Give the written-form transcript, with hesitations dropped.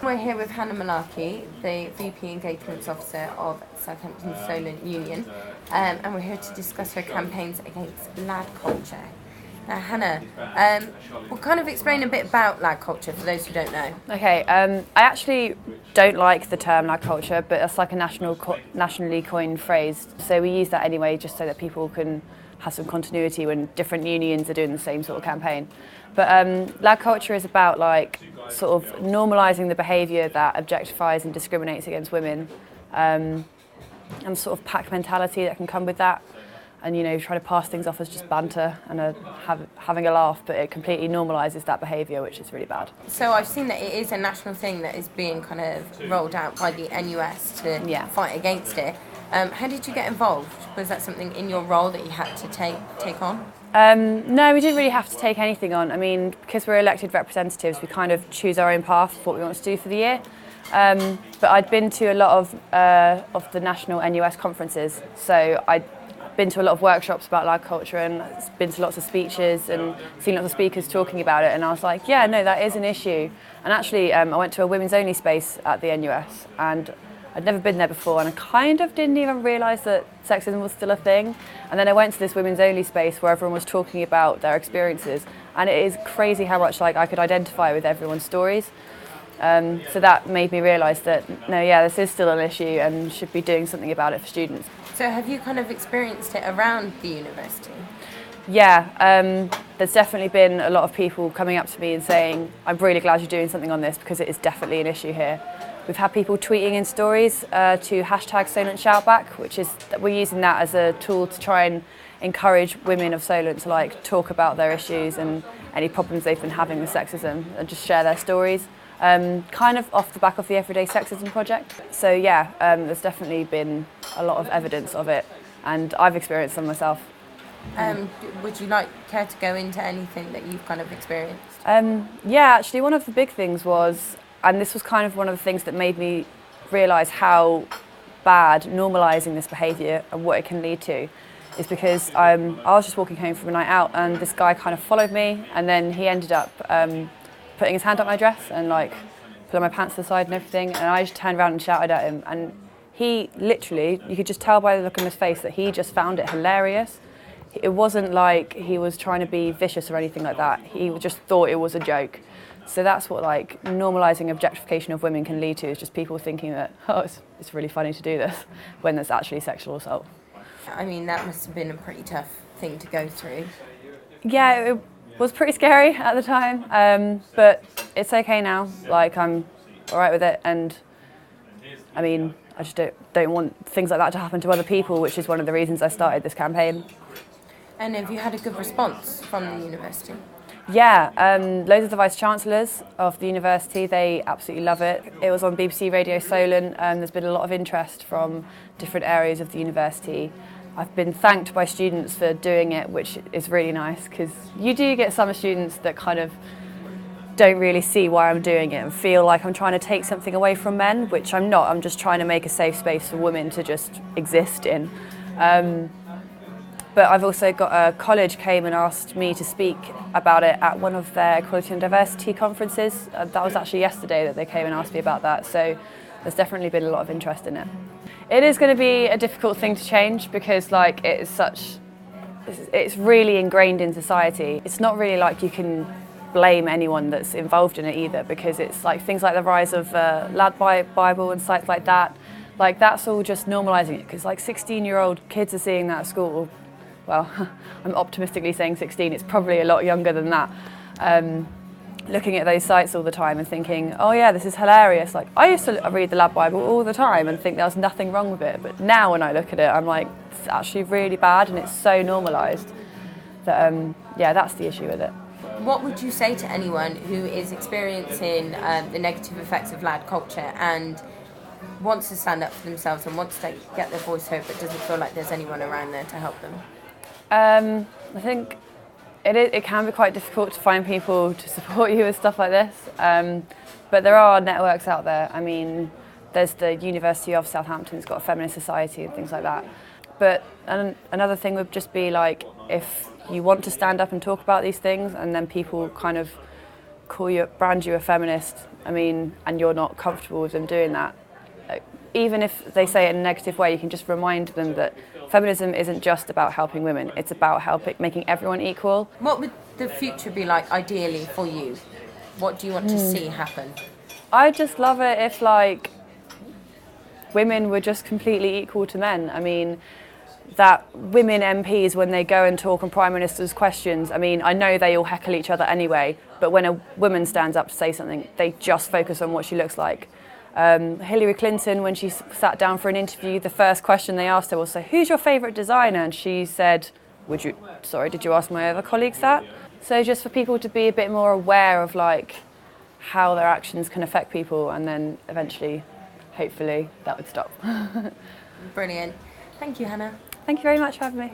We're here with Hannah Mullarky, the VP Engagements Officer of Southampton Solent Union, and we're here to discuss her campaigns against lad culture. Now, Hannah, we'll kind of explain a bit about lad culture for those who don't know. Okay, I actually don't like the term lad culture, but it's like a nationally coined phrase, so we use that anyway just so that people can have some continuity when different unions are doing the same sort of campaign. But lad culture is about like sort of normalising the behaviour that objectifies and discriminates against women, and sort of pack mentality that can come with that, and try to pass things off as just banter and having a laugh, but it completely normalises that behaviour, which is really bad. So I've seen that it is a national thing that is being kind of rolled out by the NUS to fight against it. How did you get involved? Was that something in your role that you had to take on? No, we didn't really have to take anything on. I mean, because we're elected representatives, we kind of choose our own path of what we want to do for the year. But I'd been to a lot of the national NUS conferences, so I'd been to a lot of workshops about lad culture and been to lots of speeches and seen lots of speakers talking about it, and I was like, yeah, no, that is an issue. And actually, I went to a women's only space at the NUS, and I'd never been there before, and I kind of didn't even realise that sexism was still a thing. And then I went to this women's only space where everyone was talking about their experiences, and it is crazy how much I could identify with everyone's stories. So that made me realise that, no, yeah, this is still an issue and should be doing something about it for students. So have you kind of experienced it around the university? Yeah, there's definitely been a lot of people coming up to me and saying, I'm really glad you're doing something on this because it is definitely an issue here. We've had people tweeting in stories to hashtag Solent Shoutback, which is that we're using that as a tool to try and encourage women of Solent to talk about their issues and any problems they've been having with sexism and just share their stories, kind of off the back of the Everyday Sexism project. So yeah, there's definitely been a lot of evidence of it, and I've experienced some myself. Would you care to go into anything that you've kind of experienced? Yeah, actually one of the big things was, and this was kind of one of the things that made me realise how bad normalising this behaviour and what it can lead to, is because I was just walking home from a night out and this guy kind of followed me, and then he ended up putting his hand up my dress and pulling my pants to the side and everything, and I just turned around and shouted at him, and he literally, you could just tell by the look on his face that he just found it hilarious. It wasn't like he was trying to be vicious or anything like that, he just thought it was a joke. So that's what normalising objectification of women can lead to, is just people thinking that, oh, it's really funny to do this, when there's actually sexual assault. I mean, that must have been a pretty tough thing to go through. Yeah, it was pretty scary at the time, but it's okay now. I'm all right with it, and I mean, I just don't want things like that to happen to other people, which is one of the reasons I started this campaign. And have you had a good response from the university? Yeah, loads of the vice-chancellors of the university, they absolutely love it. It was on BBC Radio Solent, and there's been a lot of interest from different areas of the university. I've been thanked by students for doing it, which is really nice, because you do get some students that kind of don't really see why I'm doing it and feel like I'm trying to take something away from men, which I'm not. I'm just trying to make a safe space for women to just exist in. But I've also got a college came and asked me to speak about it at one of their equality and diversity conferences. That was actually yesterday that they came and asked me about that, so there's definitely been a lot of interest in it. It is going to be a difficult thing to change because it's really ingrained in society. It's not really like you can blame anyone that's involved in it either, because it's things like the rise of Lad Bible and sites like that. That's all just normalising it, because 16-year-old kids are seeing that at school. Well, I'm optimistically saying 16, it's probably a lot younger than that. Looking at those sites all the time and thinking, oh yeah, this is hilarious. I used to read the Lad Bible all the time and think there was nothing wrong with it, but now when I look at it, I'm like, it's actually really bad, and it's so normalised that, yeah, that's the issue with it. What would you say to anyone who is experiencing the negative effects of lad culture and wants to stand up for themselves and wants to get their voice heard but doesn't feel like there's anyone around there to help them? I think it can be quite difficult to find people to support you with stuff like this, but there are networks out there. I mean, there's the University of Southampton's got a feminist society and things like that. But another thing would just be if you want to stand up and talk about these things, and then people kind of brand you a feminist, I mean, and you're not comfortable with them doing that, even if they say it in a negative way, you can just remind them that feminism isn't just about helping women, it's about making everyone equal. What would the future be like ideally for you? What do you want to see happen? I just love it if like women were just completely equal to men. I mean, that women MPs, when they go and talk on Prime Minister's questions, I mean, I know they all heckle each other anyway, but when a woman stands up to say something, they just focus on what she looks like. Hillary Clinton, when she sat down for an interview, the first question they asked her was, so who's your favourite designer? And she said, did you ask my other colleagues that? So just for people to be a bit more aware of like how their actions can affect people, and then eventually, hopefully, that would stop. Brilliant. Thank you, Hannah. Thank you very much for having me.